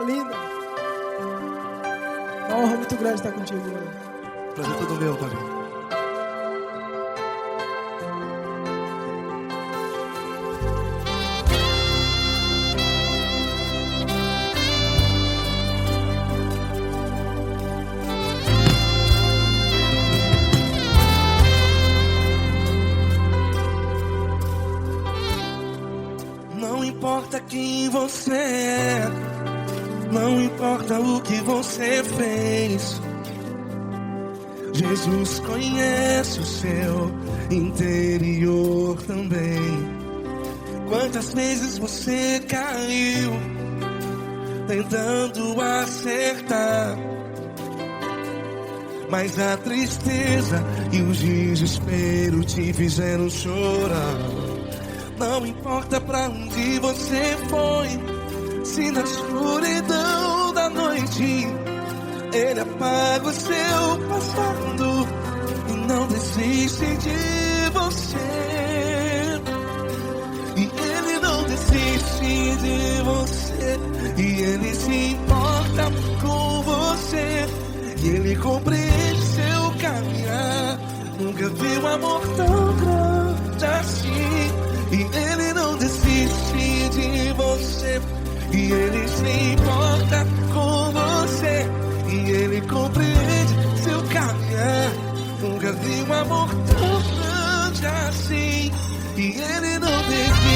linda. Uma honra muito grande estar contigo hoje. Prazer todo meu, Paulinho. Não importa quem você é, não importa o que você fez, Jesus conhece o seu interior também. Quantas vezes você caiu tentando acertar, mas a tristeza e o desespero te fizeram chorar. Não importa pra onde você foi, se na escuridão da noite Ele apaga o seu passado e não desiste de você. E Ele não desiste de você, e Ele se importa com você, e Ele compreende seu caminhar. Nunca vi um amor tão grande assim. E Ele não desiste de você, e Ele se importa com você, e Ele compreende seu caminhar. Nunca vi um amor tão grande assim, e Ele não desiste.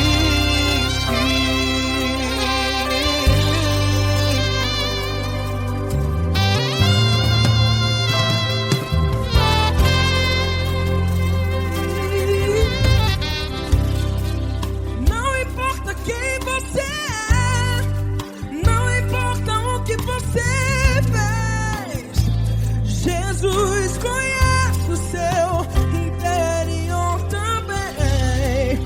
Jesus conhece o seu interior também.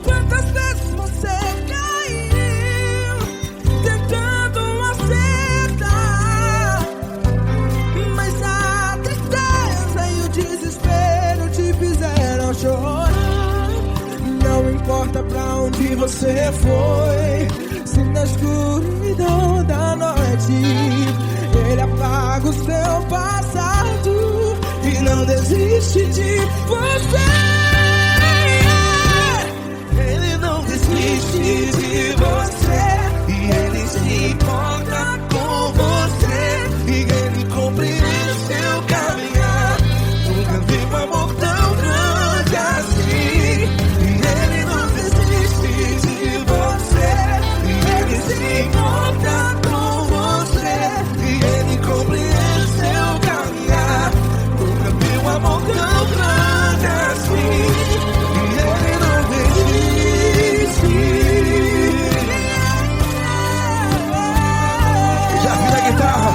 Quantas vezes você caiu tentando acertar, mas a tristeza e o desespero te fizeram chorar. Não importa pra onde você foi, se na escuridão da noite Ele apaga o seu passado e não desiste de você. Ele não desiste de você, e Ele se importa com você, e Ele compreende seu caminhar. Nunca vi um amor tão grande assim. E Ele não desiste de você, e Ele se importa com você, e Ele compreende seu caminhar. Nunca vi um amor tão grande assim. E Ele não desiste. Já vira a guitarra.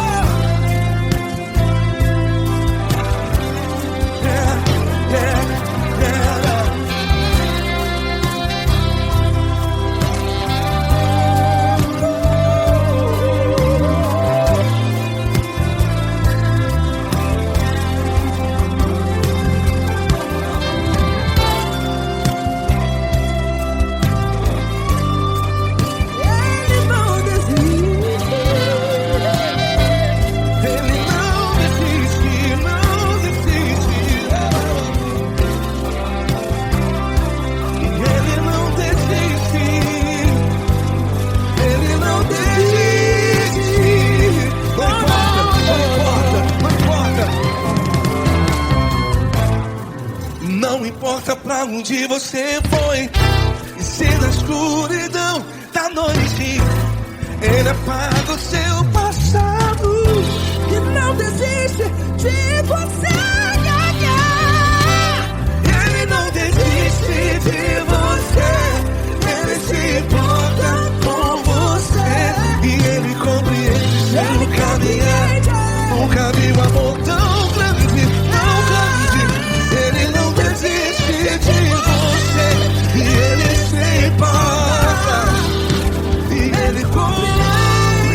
Não importa pra onde você foi, e se na escuridão da noite Ele apaga o seu passado E não desiste de você. Ele não desiste de você, Ele se importa com você, e Ele compreende seu caminhar. Nunca vi um amor tão grande, tão grande. Ele não desiste de você, e Ele se importa, e Ele compreende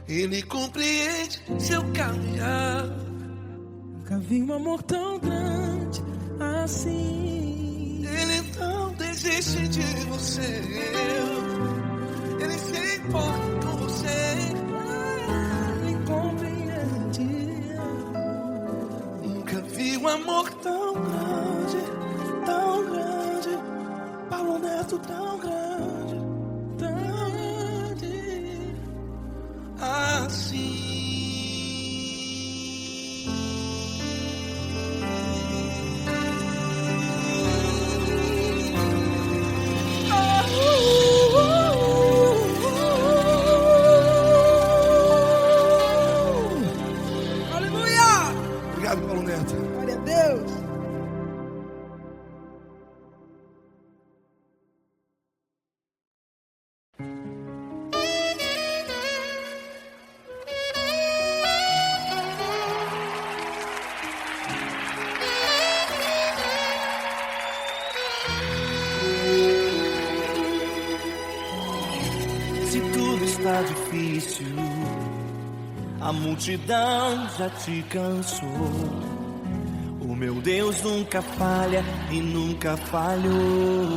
Ele compreende seu caminhar. Nunca vi um amor tão grande assim. Ele não desiste de você. Ele se importa com você. Ele compreende. Nunca vi um amor tão grande, tão grande. Paulo Neto tão grande, assim. Aleluia! Obrigado, Paulo Neto. Glória a Deus. Se tudo está difícil, a multidão já te cansou. O meu Deus nunca falha e nunca falhou.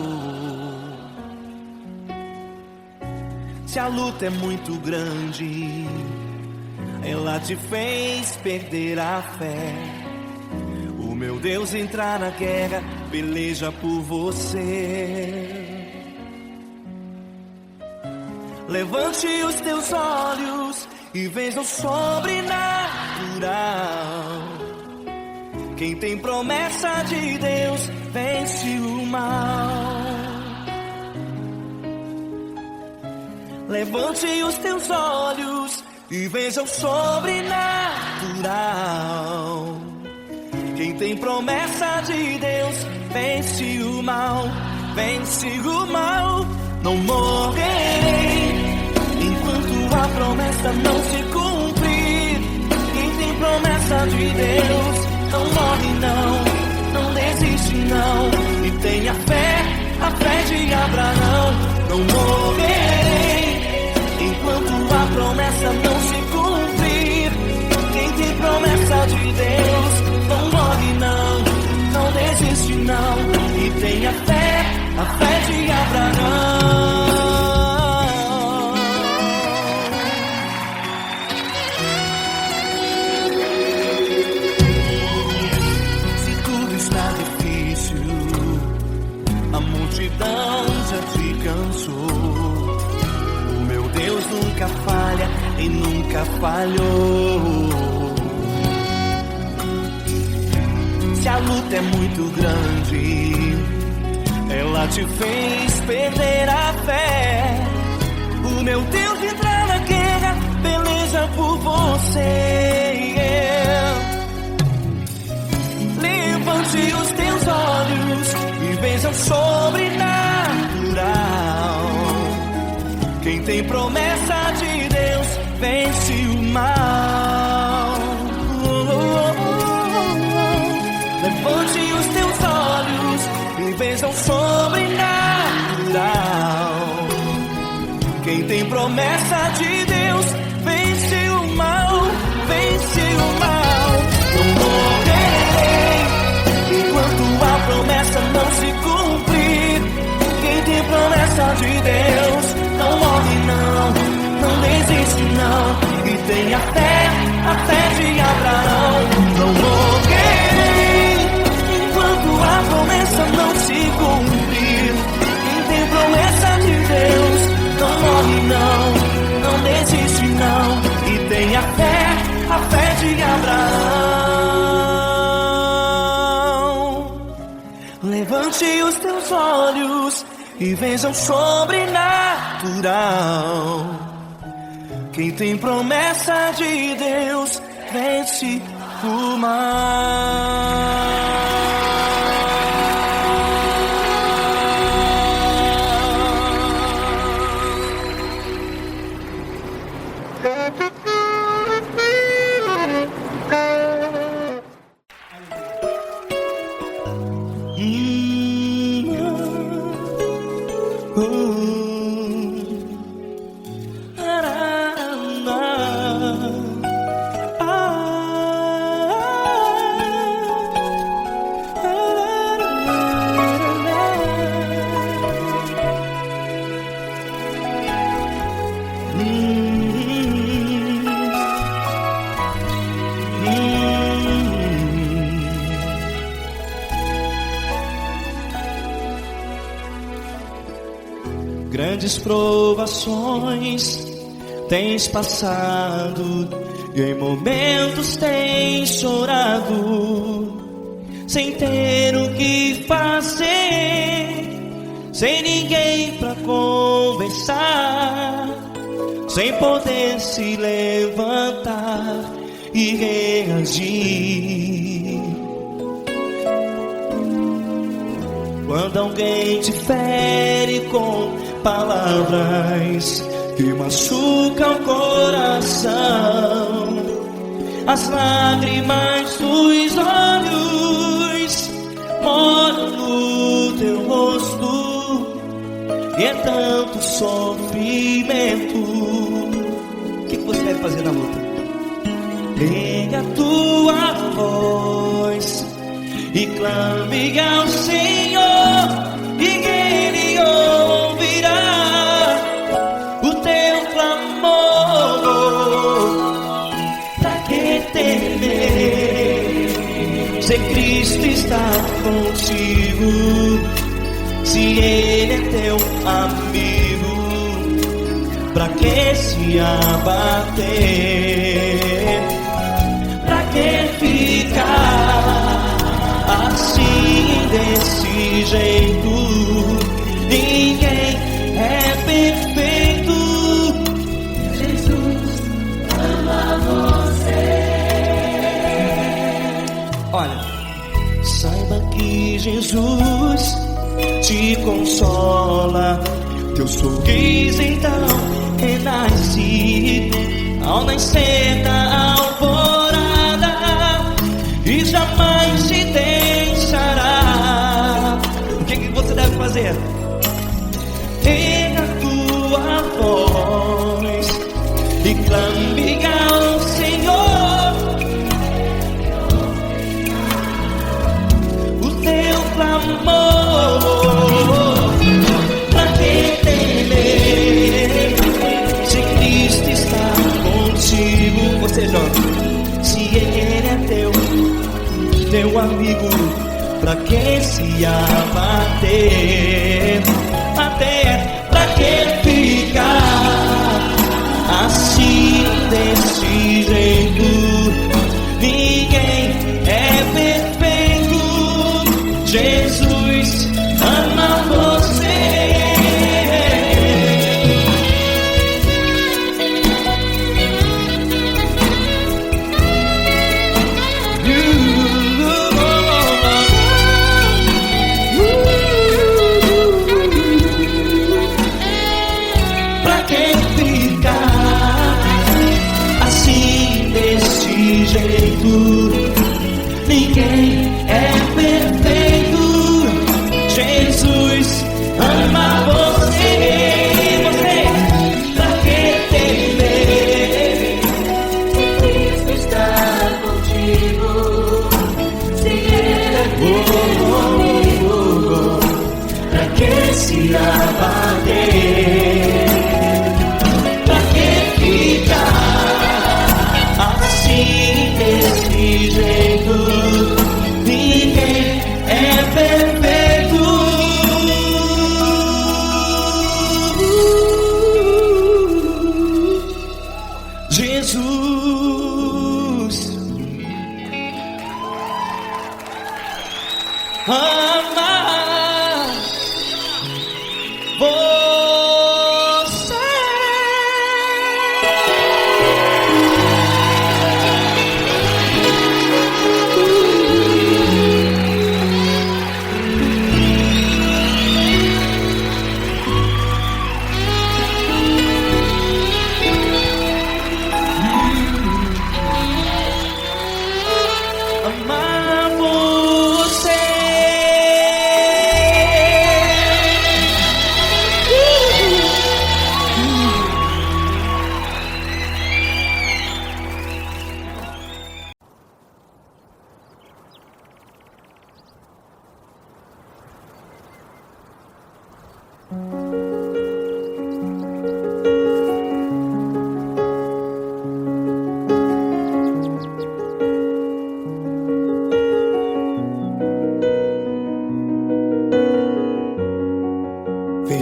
Se a luta é muito grande, ela te fez perder a fé. O meu Deus entrar na guerra, peleja por você. Levante os teus olhos e veja o sobrenatural. Quem tem promessa de Deus vence o mal. Levante os teus olhos e veja o sobrenatural. Quem tem promessa de Deus vence o mal, vence o mal. Não morrerei enquanto a promessa não se cumprir. Quem tem promessa de Deus não morre não desiste não. E tenha fé, a fé de Abraão. Não morrerei enquanto a promessa não se cumprir. Quem tem promessa de Deus não morre não desiste não. E tenha fé, a fé de Abraão. Se tudo está difícil, a multidão já te cansou. O meu Deus nunca falha e nunca falhou. Se a luta é muito grande, ela te fez perder a fé. O meu Deus entrar na guerra, peleja por você. Levante os teus olhos e veja o sobrenatural. Quem tem promessa de Deus vence o mal. Levante os teus olhos e veja o sobrenatural. Quem tem promessa de Deus vence o mal, vence o mal. Não morrerei enquanto a promessa não se cumprir. Quem tem promessa de Deus não morre não desiste não. E tenha fé, a fé de Abraão. Não morrerei enquanto a promessa não se cumprir. Quem tem promessa de Deus não morre não desiste não. E tenha fé, a fé de Abraão. Levante os teus olhos e veja o sobrenatural. Quem tem promessa de Deus vence o mal. Grandes provações tens passado, e em momentos tens chorado, sem ter o que fazer, sem ninguém pra conversar, sem poder se levantar e reagir. Quando alguém te fere com palavras que machucam o coração, as lágrimas dos olhos moram no teu rosto, e é tanto sofrimento. O que você deve fazer na luta? Erga a tua voz e clame ao Senhor, e Ele ouvirá o teu clamor. Pra que temer, se Cristo está contigo, se Ele é teu amigo? Pra que se abater? Pra que ficar assim, desse jeito? Ninguém é perfeito. Jesus ama você. Olha, saiba que Jesus te consola, teu sorriso então renasce ao nascer da alvorada, e jamais te deixará. O que você deve fazer? Erga a tua voz e clame ao Senhor, o teu clamor. Pra que temer, se Cristo está contigo? Você joga. Se Ele é teu amigo, pra que se abater? Até pra que ficar assim, desse jeito? Ninguém é perfeito. Jesus ama você.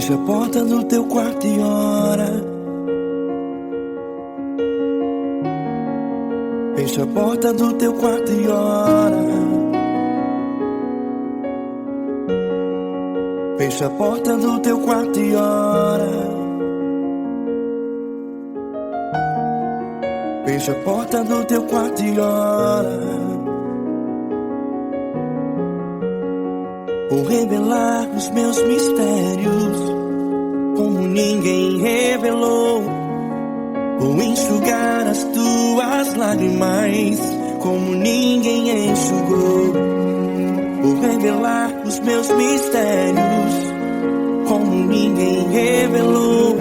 Fecha a porta do teu quarto e ora. Fecha a porta do teu quarto e ora. Fecha a porta do teu quarto e ora. Fecha a porta do teu quarto e ora. Vou revelar os meus mistérios como ninguém revelou. Vou enxugar as tuas lágrimas como ninguém enxugou. Vou revelar os meus mistérios como ninguém revelou.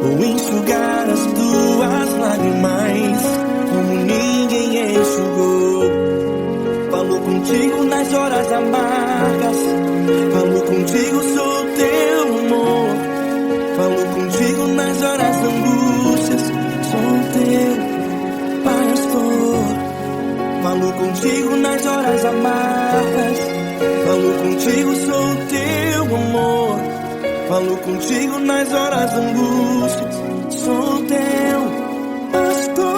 Vou enxugar as tuas lágrimas como ninguém enxugou. Falo contigo nas horas amargas, falo contigo, sou teu amor. Falo contigo nas horas da angústias, sou teu pastor. Falo contigo nas horas amargas, falo contigo, sou teu amor. Falo contigo nas horas da angústias, sou teu pastor.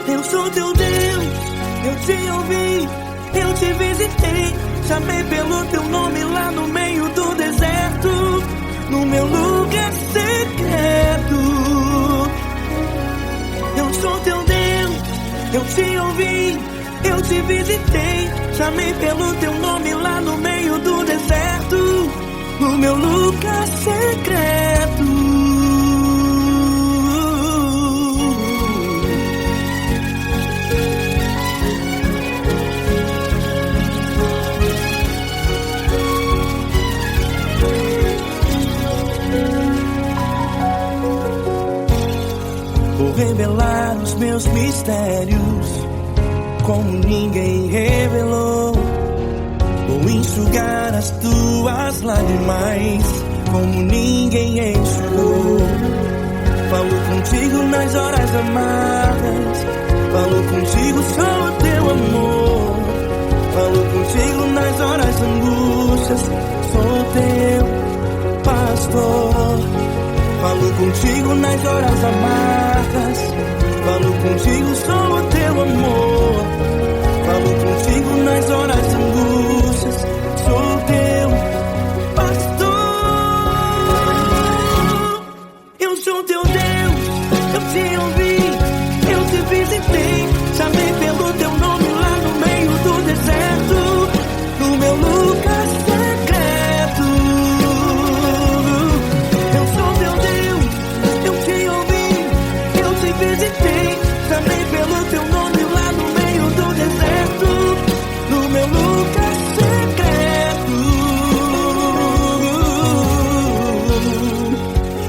Eu sou teu Deus, eu te ouvi, eu te visitei. Chamei pelo teu nome lá no meio do deserto, no meu lugar secreto. Eu sou teu Deus, eu te ouvi, eu te visitei. Chamei pelo teu nome lá no meio do deserto, no meu lugar secreto. Vou revelar os meus mistérios como ninguém revelou. Vou enxugar as tuas lágrimas como ninguém enxugou. Falo contigo nas horas amargas, falo contigo, sou teu amor. Falo contigo nas horas angústias, sou teu pastor. Falo contigo nas horas amargas, falo contigo, sou teu amor. Falo contigo nas horas angústias, sou teu pastor. Eu sou teu Deus, eu te ouvi, eu te visitei. Chamei pelo teu nome lá no meio do deserto, no meu lugar secreto. Eu sou teu Deus, eu te ouvi, eu te visitei. Chamei pelo teu nome lá no meio do deserto, no meu lugar secreto.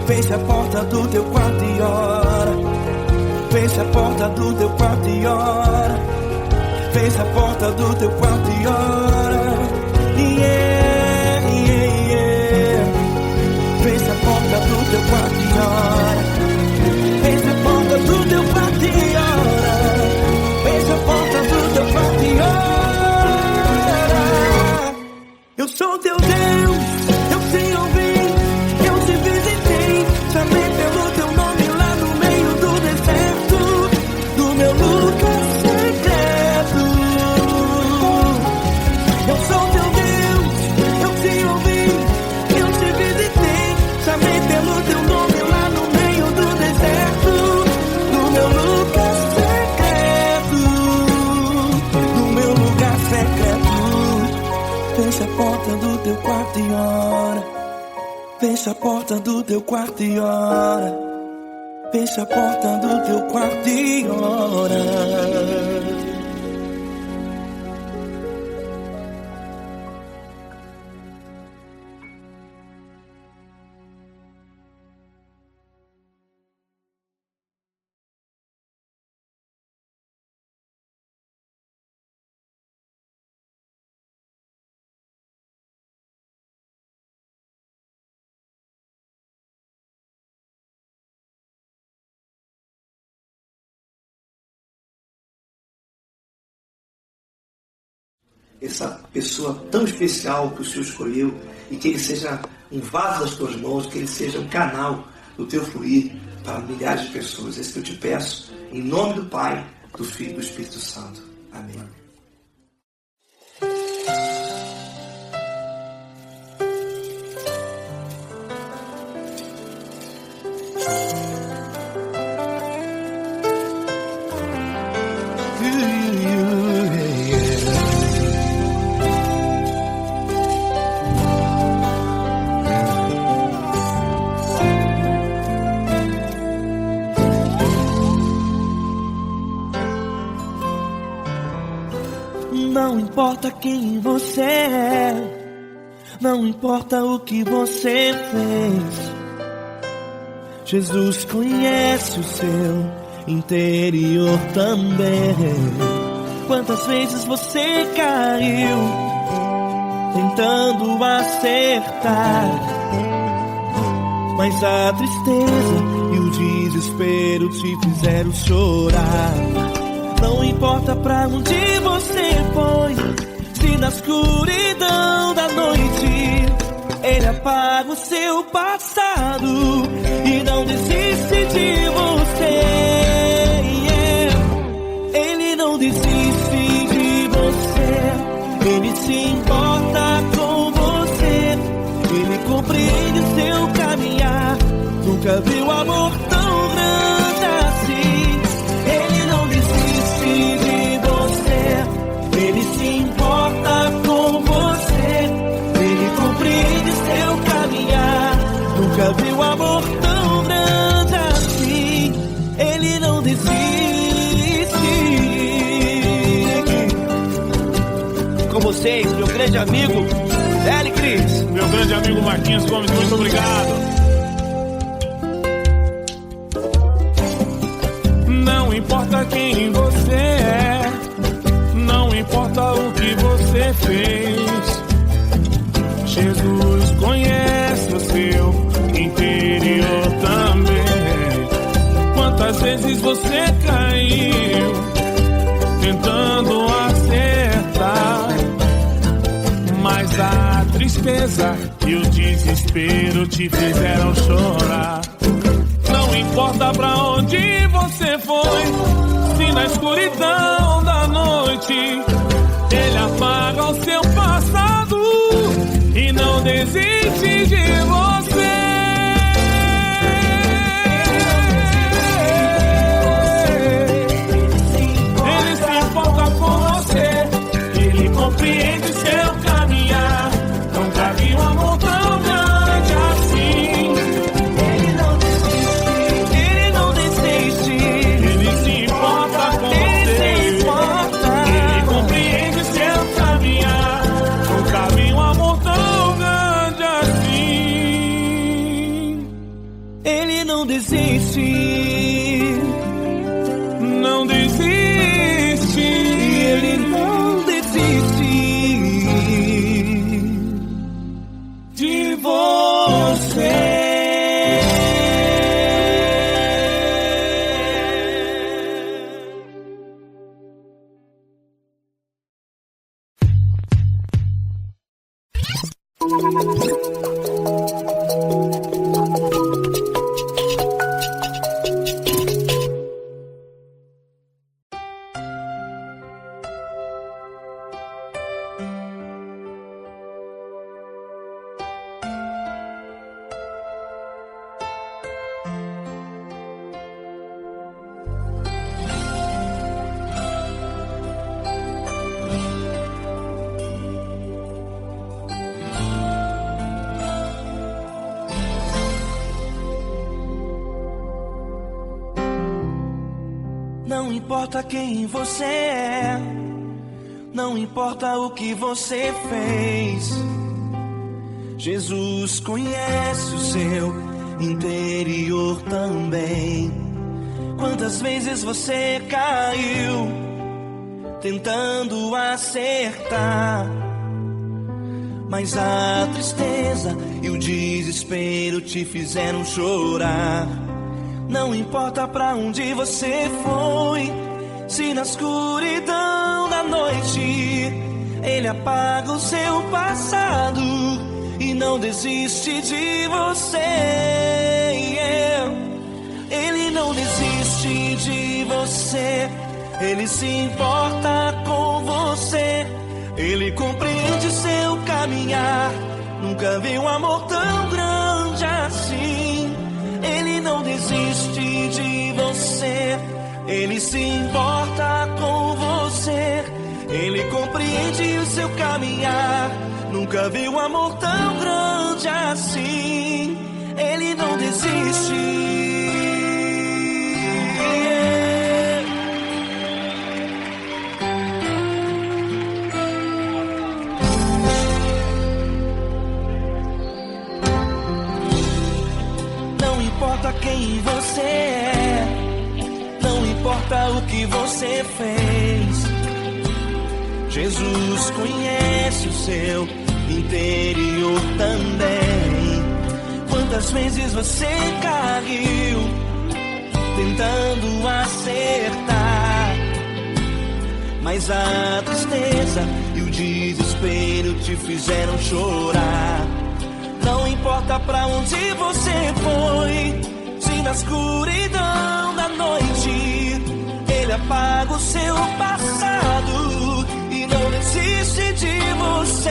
Fecha a porta do teu quarto e ora. Fecha a porta do teu quarto e ora. Fecha a porta do teu quarto e ora. Yeah, yeah, yeah. Fecha a porta do teu quarto e ora. Fecha a porta do teu quarto e ora. Fecha a porta do teu quarto e ora. Eu sou teu Deus, eu te ouvi, eu te visitei. Chamei pelo teu nome lá no meio do deserto, no meu lugar secreto. Eu sou teu Deus, eu te ouvi, eu te visitei. Chamei pelo teu nome lá no meio do deserto, no meu lugar secreto, no meu lugar secreto. Fecha a porta do teu quarto e ora. Fecha a porta do teu quarto e ora. Fecha a porta do teu quarto e ora. essa pessoa tão especial que o Senhor escolheu, e que ele seja um vaso das tuas mãos, que ele seja um canal do teu fluir para milhares de pessoas. É isso que eu te peço, em nome do Pai, do Filho e do Espírito Santo. Amém. Não importa quem você é, não importa o que você fez, Jesus conhece o seu interior também. Quantas vezes você caiu tentando acertar, mas a tristeza e o desespero te fizeram chorar. Não importa pra onde você foi, se na escuridão da noite Ele apaga o seu passado e não desiste de você. Ele não desiste de você, Ele se importa com você, Ele compreende o seu caminhar. Nunca viu amor tão grande assim. Ele não desiste de você, Ele se importa com você, Ele compreende seu caminhar. Nunca viu amor tão grande assim. Ele não desiste. Com vocês, meu grande amigo Eli Cris. Meu grande amigo Marquinhos Gomes, muito obrigado. Não importa quem você é, não importa o que você fez, Jesus conhece o seu interior também. Quantas vezes você caiu tentando acertar, mas a tristeza e o desespero te fizeram chorar. Não importa pra onde você foi, se na escuridão da noite Ele apaga o seu passado e não desiste de você. Ele se importa com você, Ele compreende seu caminhar. Nunca vi um amor tão grande assim. Ele não desiste, Ele se importa com você, Ele compreende seu caminhar. Nunca vi um amor tão grande assim. Ele não desiste, não desiste, Ele não desiste de você. Não importa quem você é, não importa o que você fez, Jesus conhece o seu interior também. Quantas vezes você caiu tentando acertar, mas a tristeza e o desespero te fizeram chorar. Não importa pra onde você foi, se na escuridão da noite Ele apaga o seu passado e não desiste de você. Ele não desiste de você. Ele se importa com você. Ele compreende seu caminhar. Nunca vi um amor tão grande assim. Ele não desiste de você. Ele se importa com você. Ele compreende o seu caminhar. Nunca vi um amor tão grande assim. Ele não desiste. Não importa quem você é, não importa o que você fez, Jesus conhece o seu interior também. Quantas vezes você caiu tentando acertar, mas a tristeza e o desespero te fizeram chorar. Não importa pra onde você foi, se na escuridão da noite Ele apaga o seu passado e não desiste de você.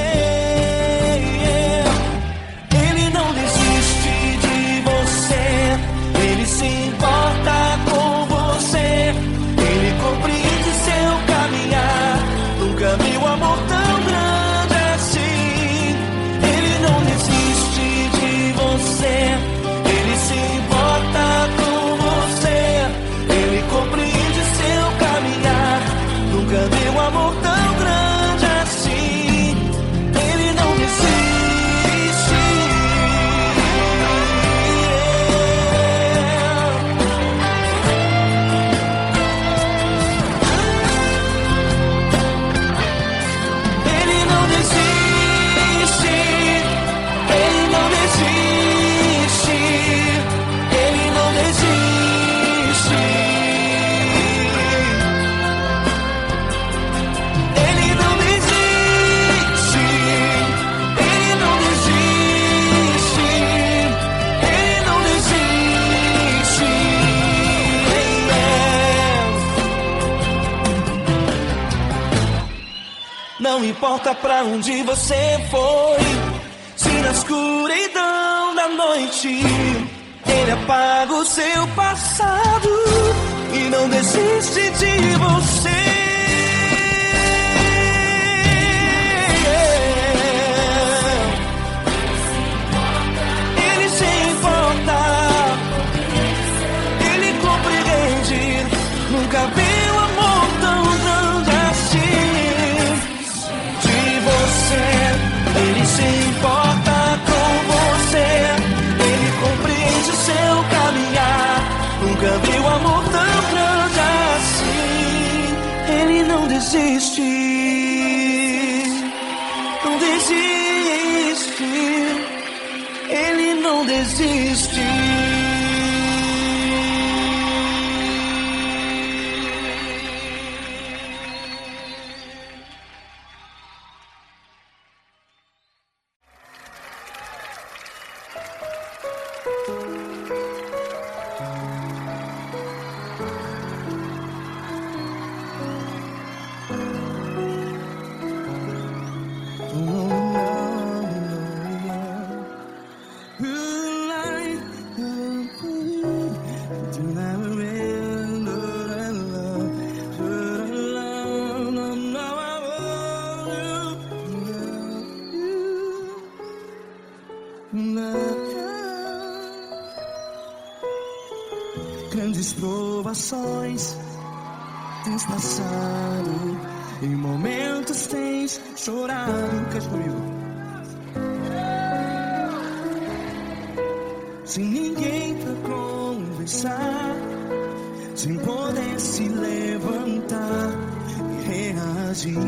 Ele não desiste de você. Ele se importa com você. Ele compreende seu caminhar. Nunca vi um amor tão grande assim. Ele não desiste de você. Ele se importa com você. Ele compreende seu caminhar. Nunca vi um amor tão grande assim. Ele não desiste. Ele não desiste. Ele não desiste. Ele não desiste. Ele não desiste. Ele não desiste. Ele não desiste. Não importa pra onde você foi, se na escuridão da noite Ele apaga o seu passado e não desiste de você. Ele se importa, Ele compreende. Nunca vi um amor tão grande assim. De você, Ele se importa com você. Ele compreende o seu caminhar. Nunca vi um amor tão grande assim. Ele não desiste. Não desiste. Ele não desiste. Grandes provações tens passado, em momentos tens chorado. Cante comigo. Sem ninguém pra conversar, sem poder se levantar e reagir.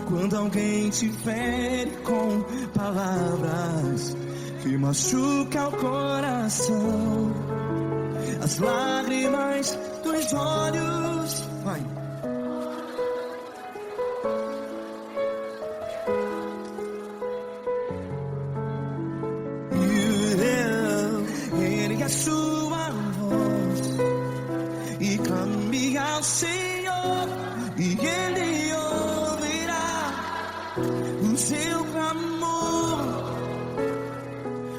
Quando alguém te fere com palavras que machuca o coração, as lágrimas dos olhos seu clamor.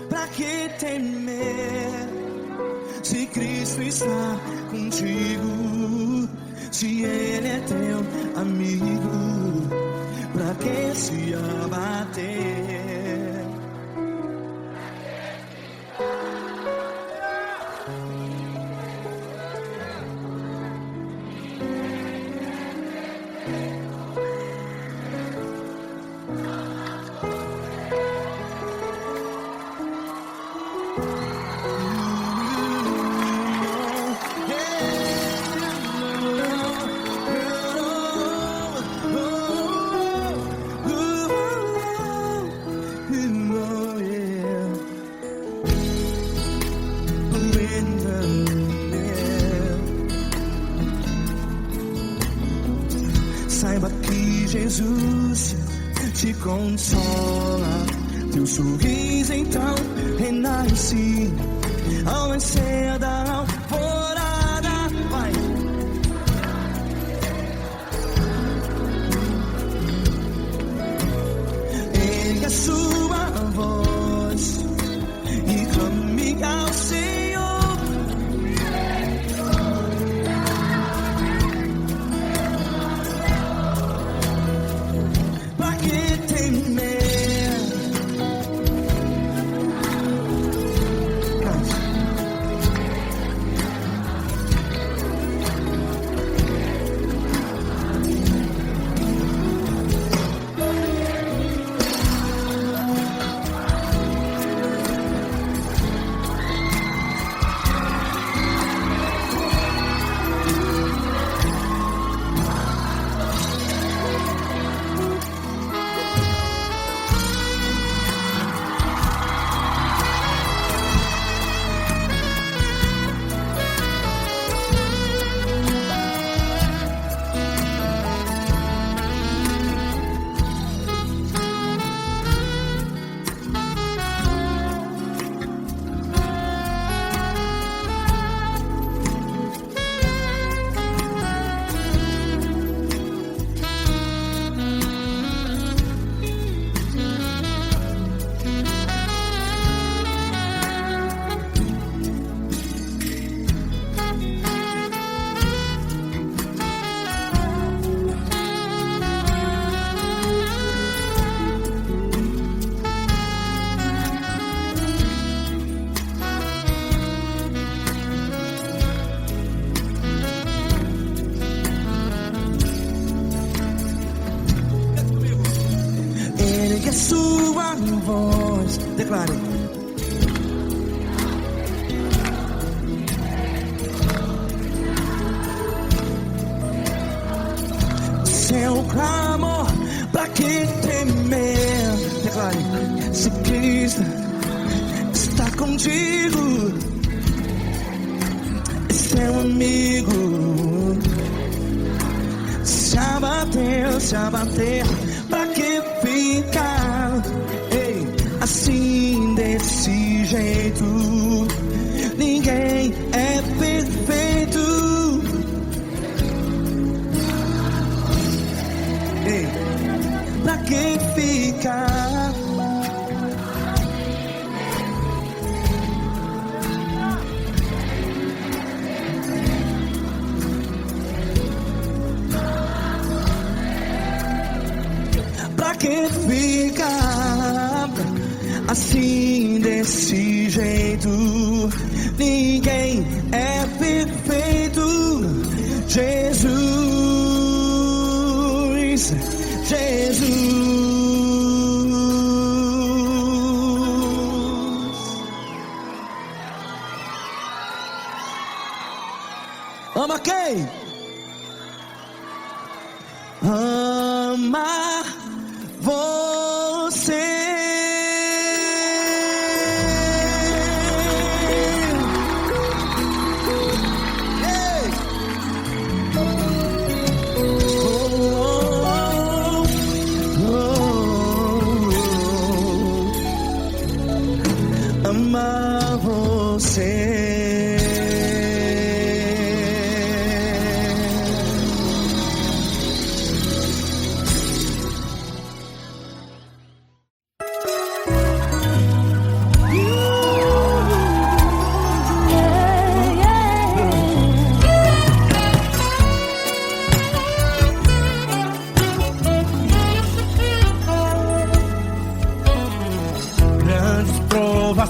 Pra que temer? Se Cristo está contigo, se Ele é teu amigo, pra que se abater? Saiba que Jesus te consola, teu sorriso então renasce ao nascer da alvorada. Vai. Ergue a sua voz e clame ao Senhor. Pra que temer? Ergue a sua voz, declare. Seu clamor, pra que temer? Declare. Se Cristo está contigo, é seu amigo. Se abater, pra que ficar assim desse jeito? Ninguém é perfeito. Pra que ficar? Pra que ficar assim desse jeito? Ninguém é perfeito. Jesus, Jesus. Ama quem? Ama você. Ei. Ama você.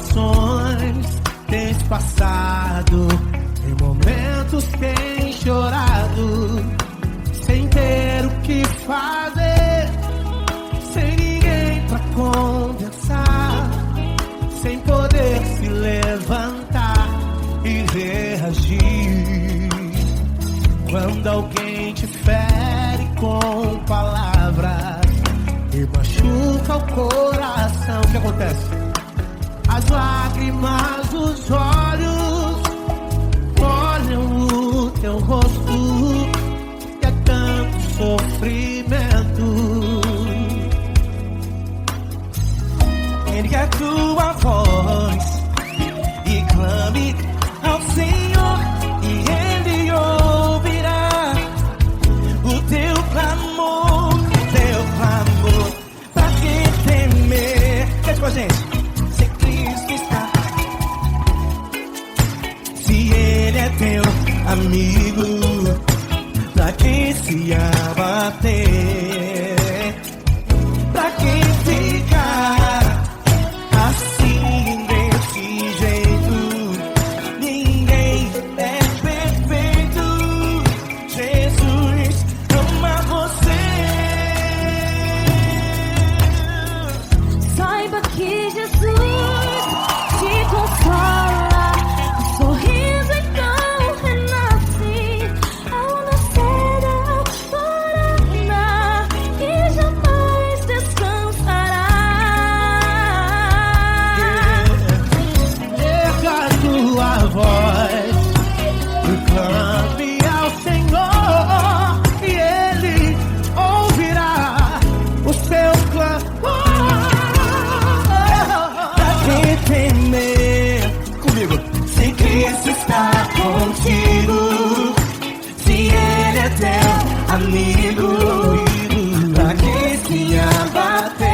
situações tens passado, em momentos tens chorado, sem ter o que fazer, sem ninguém pra conversar, sem poder se levantar e reagir. Quando alguém te fere com palavras e machuca o coração, o que acontece? As lágrimas dos olhos molham o teu rosto, e é tanto sofrimento. Ergue a tua voz e clame ao Senhor, e Ele ouvirá o teu clamor, pra que temer? Cante com a gente. Se Cristo está, se Ele é teu amigo, pra que se abater? Pra que ficar assim desse jeito? Ninguém é perfeito. Jesus ama você. Saiba que Jesus te consola, o sorriso então renasce ao nascer da aurora e jamais descansará. Erga a tua voz e clame ao Senhor, e Ele ouvirá o seu clamor. Pra que temer? Comigo. Se Cristo está contigo, se Ele é teu amigo, pra que se abater?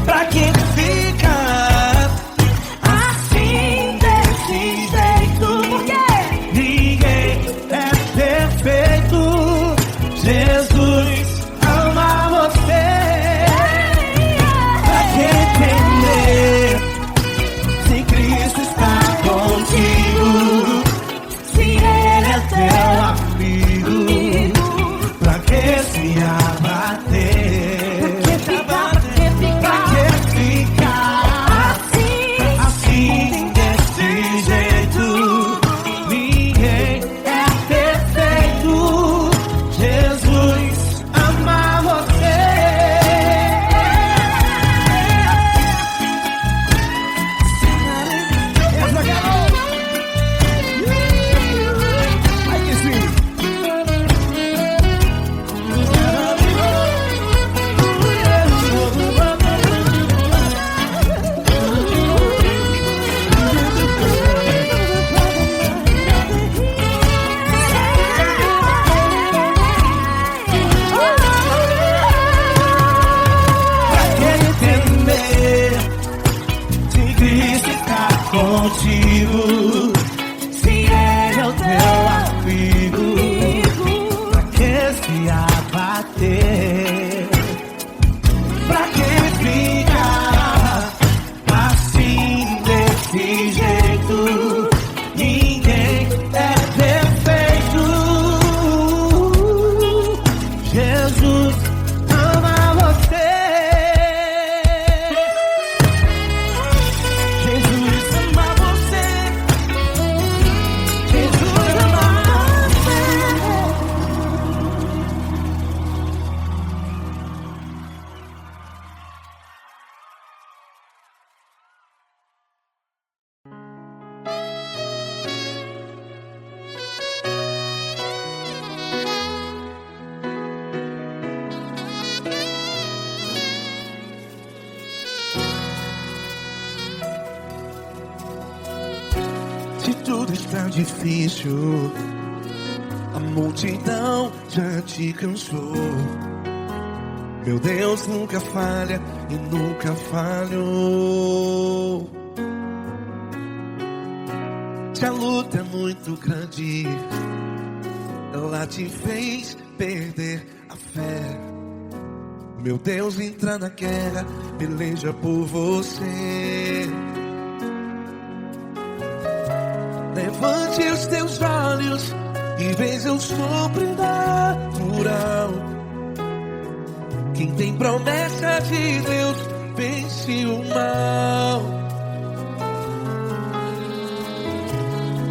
Pra que ficar assim desse jeito? Porque ninguém é perfeito. Jesus ama você. Pra que temer? Se Cristo está contigo, se Ele é teu amigo, pra que se abater? Pra que ficar assim desse jeito? Ninguém é perfeito. Jesus ama você. Essa garota. Ai que sim. Pra que temer? Se Cristo está contigo, se Ele é o teu amigo, pra que se abater? Pra que ficar assim desse jeito? Ninguém é perfeito. Jesus ama você. Jesus ama você. Jesus ama você. Se tudo está difícil, a multidão já te cansou. Meu Deus nunca falha e nunca falhou. Se a luta é muito grande, ela te fez perder a fé. Meu Deus entra na guerra, peleja por você. Levante os teus olhos e veja o sobrenatural. Quem tem promessa de Deus vence o mal.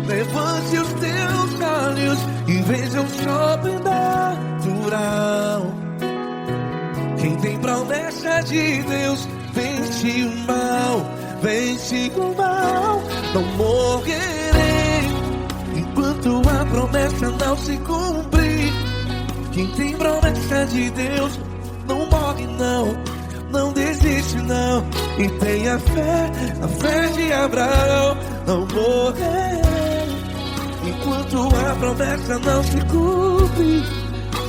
Levante os teus olhos e veja o sobrenatural. Quem tem promessa de Deus vence o mal, vence o mal. Não morrerei enquanto a promessa não se cumprir. Quem tem promessa de Deus não morre não, não desiste não. E tenha a fé de Abraão. Não morrerei enquanto a promessa não se cumpre.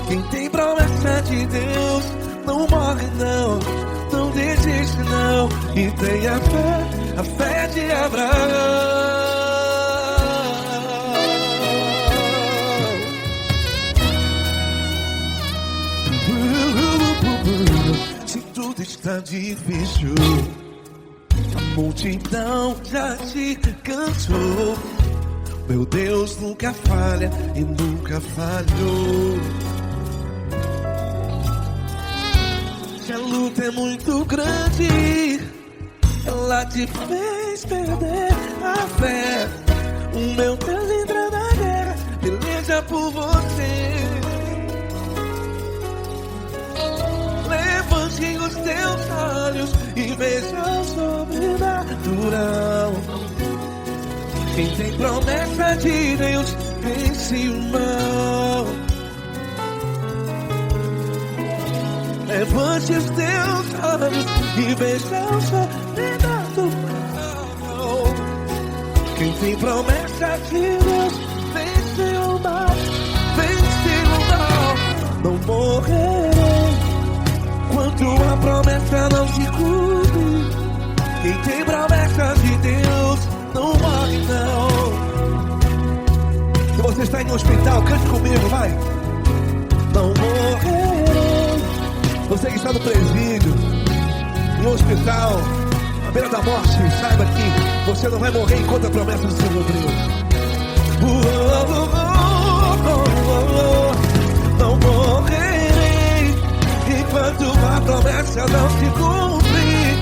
Quem tem promessa de Deus não morre não, não desiste não. E tenha a fé de Abraão. Se tudo está difícil, a multidão já te cansou. Meu Deus nunca falha e nunca falhou. Se a luta é muito grande, ela te fez perder a fé. O meu Deus entra na guerra, peleja por você. Levante os teus olhos e veja o sobrenatural. Quem tem promessa de Deus vence o mal. Levante os teus olhos e veja o sobrenatural. Quem tem promessa de Deus vence o mal, vence o mal. Não morrerei enquanto a promessa não se cumpre. Quem tem promessa de Deus não morre não. Se você está em um hospital, cante comigo, vai. Não morrerei. Você que está no presídio, em um hospital, à beira da morte, saiba que você não vai morrer enquanto a promessa não se cumpriu. Não morrerei enquanto a promessa não se cumprir.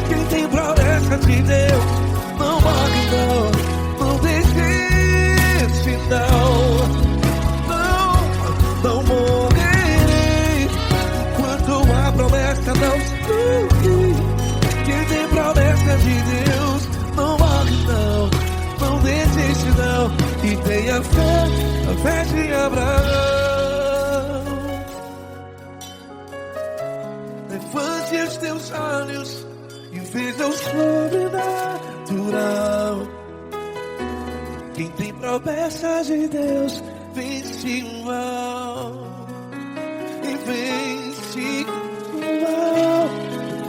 Quem tem promessa de Deus não morre não, não desiste não. Não morrerei enquanto a promessa não se cumprir. Quem tem promessa de Deus não morre não, não desiste não. E tenha a fé de Abraão. Levante os teus olhos e veja o sobrenatural. Quem tem promessa de Deus vence o mal, e vence o mal.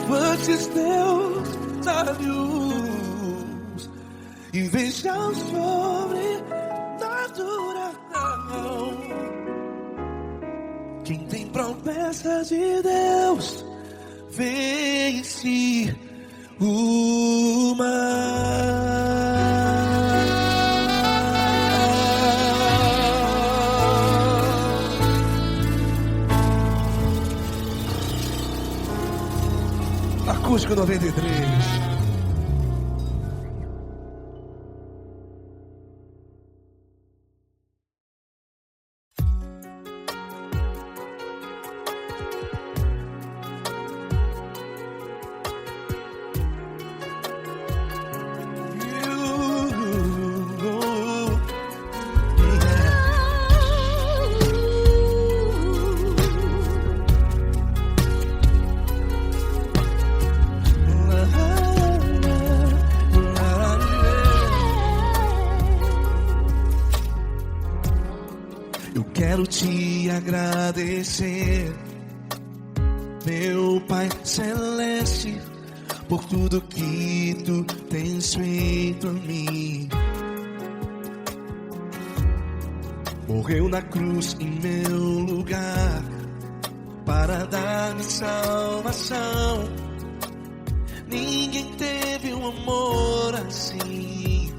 Levante os teus olhos e veja o sobrenatural. Quem tem promessa de Deus vence o mal. Acústico 93. Quero te agradecer, meu Pai Celeste, por tudo que tu tens feito a mim. Morreu na cruz em meu lugar, para dar-me salvação. Ninguém teve um amor assim.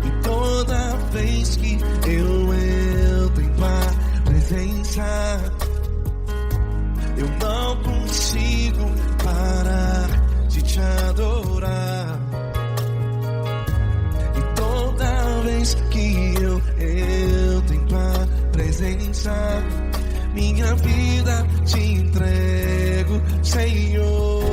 E toda vez que eu entro em tua presença, eu não consigo parar de te adorar. E toda vez que eu entro em tua presença, minha vida te entrego, Senhor.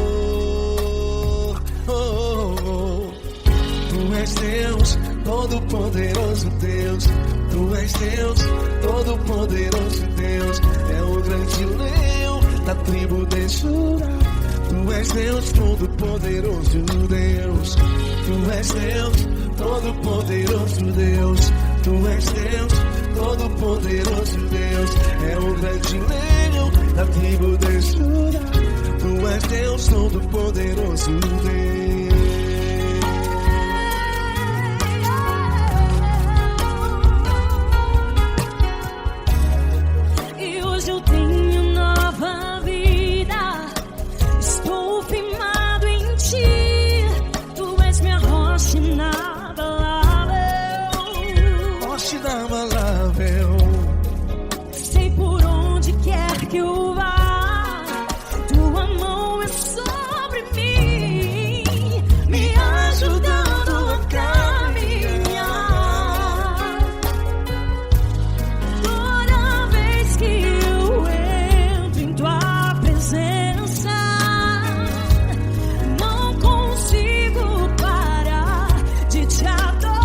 Tu és Deus, todo-poderoso Deus. Tu és Deus, todo-poderoso Deus. É o grande leão da tribo de Judá. Tu és Deus, todo-poderoso Deus. Tu és Deus, todo-poderoso Deus. Tu és Deus, todo-poderoso Deus. É o grande leão da tribo de Judá. Tu és Deus, todo-poderoso Deus. Sei por onde quer que eu vá, tua mão é sobre mim, me ajudando a caminhar. Toda vez que eu entro em tua presença, não consigo parar de te adorar.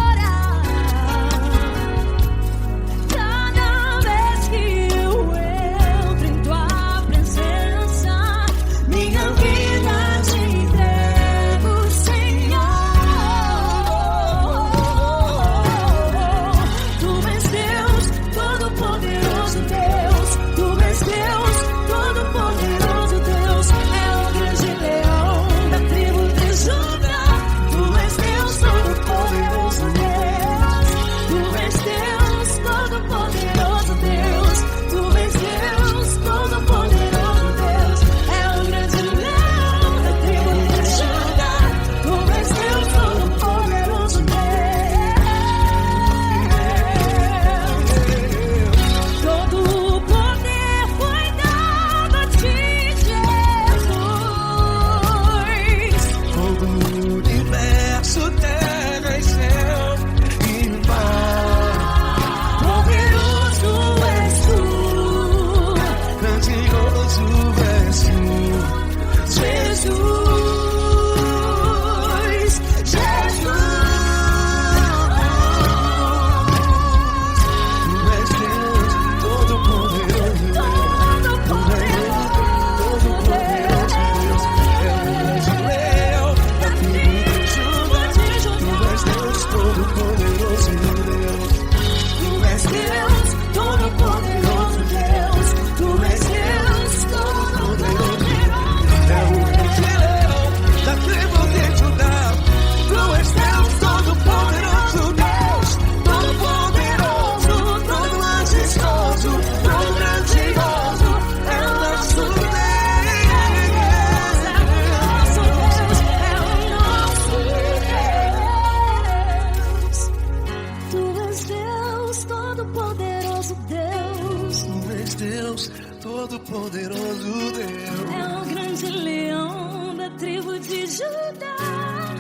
Todo-poderoso Deus. É o grande leão da tribo de Judá.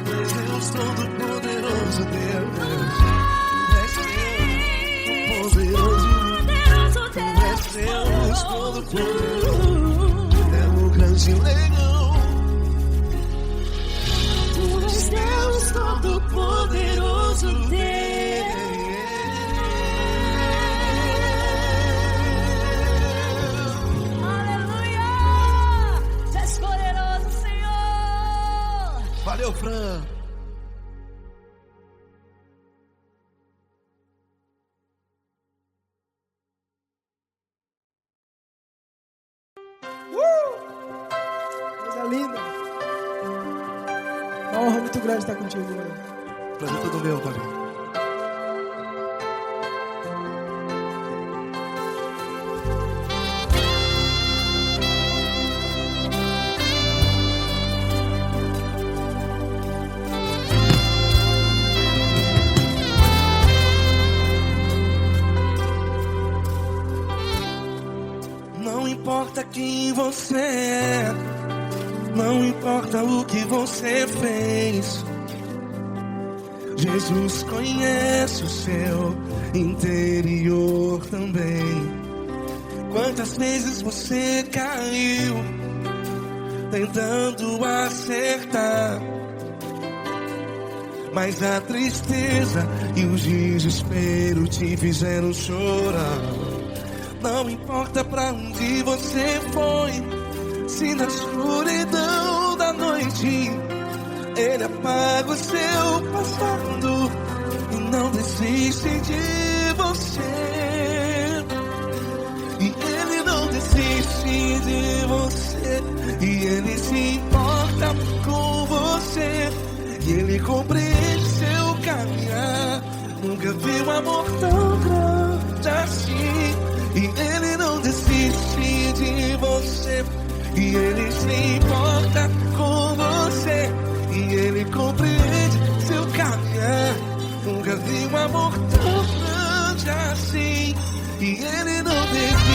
Tu és Deus, todo-poderoso Deus. Tu és Deus, todo-poderoso. É o grande leão. Tu és Deus, todo-poderoso Deus. Valeu, Fran. Coisa linda. Uma honra muito grande estar contigo, mano. Prazer todo meu, Paulinho. importa quem você é, não importa o que você fez, Jesus conhece o seu interior também. Quantas vezes você caiu tentando acertar, mas a tristeza e o desespero te fizeram chorar. Não importa pra onde você foi, se na escuridão da noite Ele apaga o seu passado e não desiste de você. E Ele não desiste de você, e Ele se importa com você, e Ele compreende seu caminhar. Nunca vi um amor tão grande assim. E Ele não desiste de você, e Ele se importa com você, e Ele compreende seu caminhar. Nunca vi um amor tão grande assim. E Ele não desiste.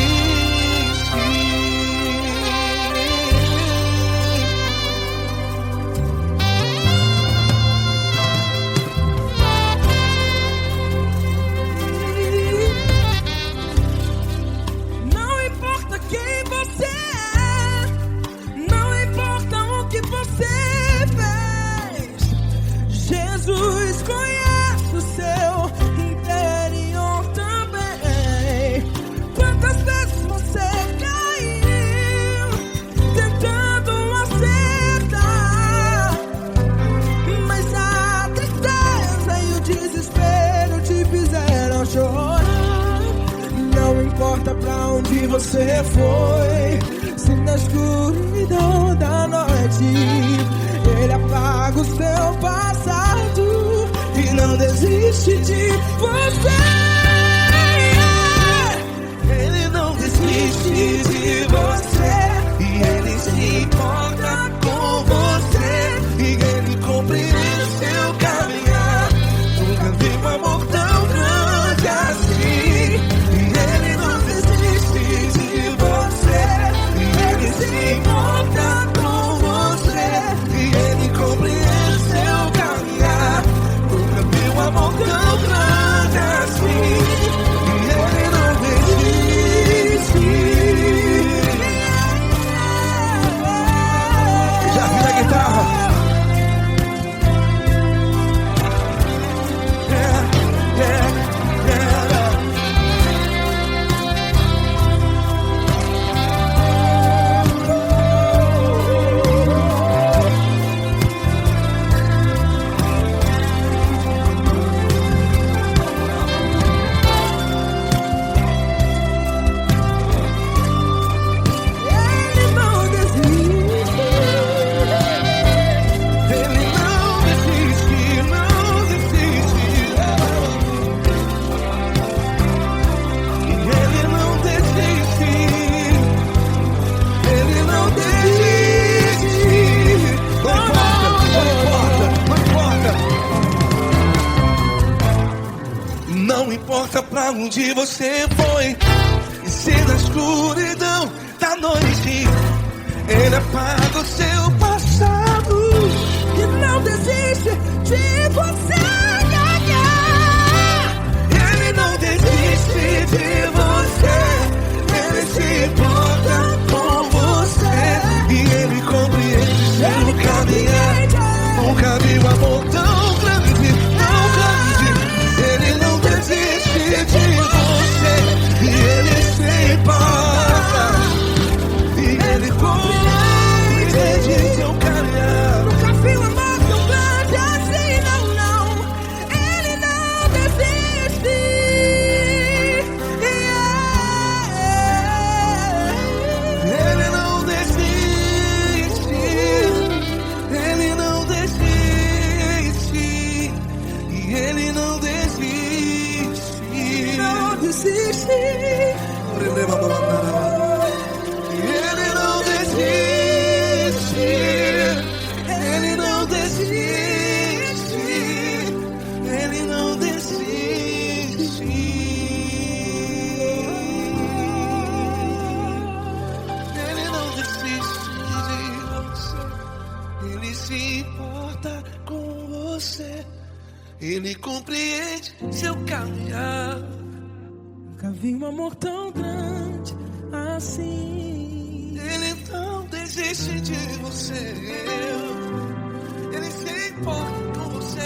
Não importa quem você é, não importa o que você fez, Jesus conhece o seu interior também. Quantas vezes você caiu tentando acertar, mas a tristeza e o desespero te fizeram chorar. Não importa pra onde você foi, se na escuridão da noite Ele apaga o seu passado e não desiste de você. Ele não desiste de você, e Ele se importa com você, e Ele compreende seu caminhar. Nunca vi um amor tão grande assim. E Ele não desiste de você, e Ele se importa com você, e Ele compreende seu caminhar. Nunca vi um amor tão grande assim. E Ele não desiste. Já vi a guitarra. Ele não desiste. Ele não desiste, não desiste. E Ele não desiste. Ele não desiste. Não importa, não importa. Não importa pra onde você foi, e se na escuridão da noite Ele apaga o seu passado E não desiste de você. Ele não desiste de você, Ele se importa com você, e Ele compreende seu caminhar. Nunca vi um amor tão grande, tão grande. Ele não desiste de você, e Ele se importa, e Ele compreende Ele compreende seu caminhar. Nunca vi um amor tão grande assim. Ele não desiste de você. Ele se importa com você.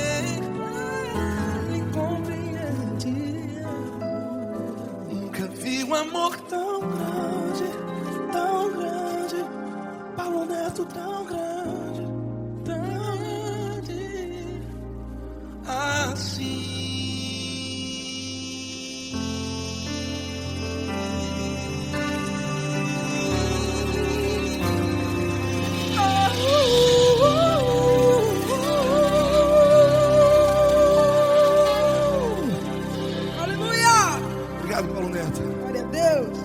Ele compreende. Nunca vi um amor tão grande, tão grande. Paulo Neto tão grande, tão grande assim. Aleluia! Obrigado, Paulo Neto. Glória a Deus.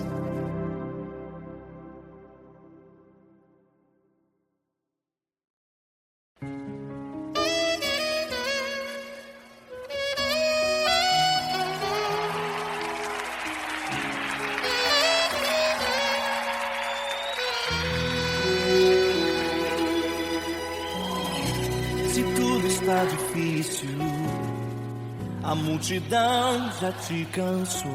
Se tudo está difícil, a multidão já te cansou.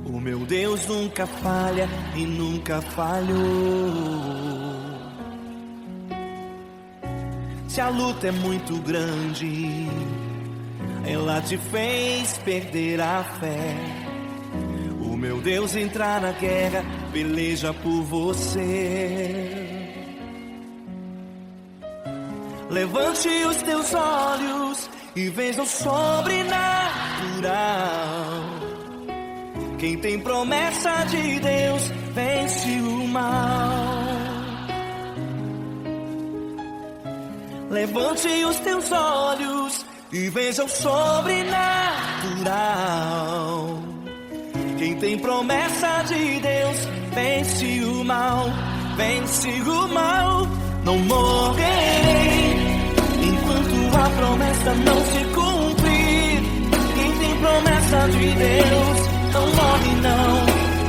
O meu Deus nunca falha e nunca falhou. Se a luta é muito grande, ela te fez perder a fé. O meu Deus entrar na guerra, peleja por você. Levante os teus olhos e veja o sobrenatural. Quem tem promessa de Deus vence o mal. Levante os teus olhos e veja o sobrenatural. Quem tem promessa de Deus vence o mal, vence o mal. Não morrerei enquanto a promessa não se cumprir. Quem tem promessa de Deus não morre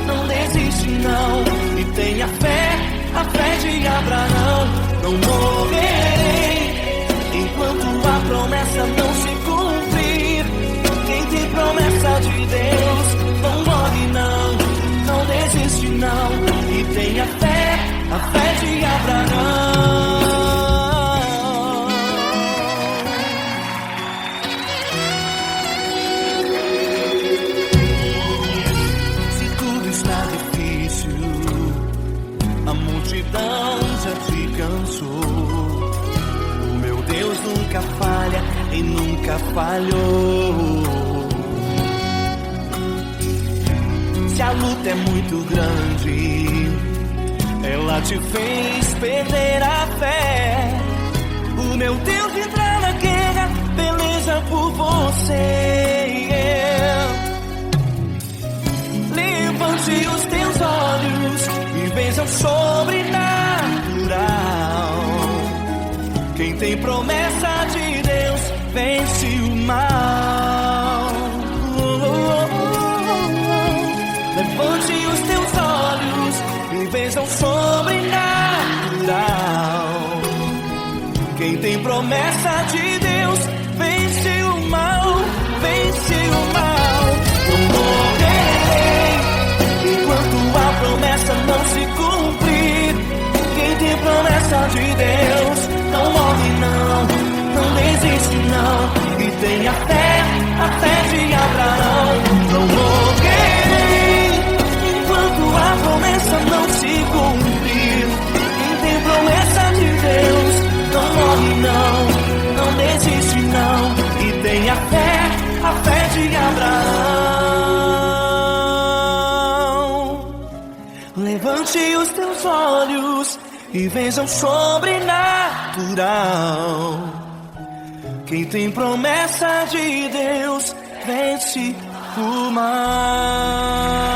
não desiste não. E tenha fé, a fé de Abraão. Não morrerei enquanto a promessa não se cumprir. Quem tem promessa de Deus não morre não desiste não. E tenha fé, a fé de Abraão. Se tudo está difícil, a multidão já te cansou. O meu Deus nunca falha e nunca falhou. Se a luta é muito grande, ela te fez perder a fé. O meu Deus entrar na guerra, peleja por você. Levante os teus olhos e veja o sobrenatural. Quem tem promessa de Deus vence o mal. Levante os teus olhos e veja o sobrenatural. Quem tem promessa de Deus vence o mal, vence o mal. Não morrerei enquanto a promessa não se cumprir. Quem tem promessa de Deus não morre não desiste não. E tenha fé, a fé de Abraão. Não morrerei enquanto a promessa não se cumprir. Quem tem promessa de Deus não morre não desiste não. E tenha fé, a fé de Abraão. Levante os teus olhos e veja o sobrenatural. Quem tem promessa de Deus vence o mal.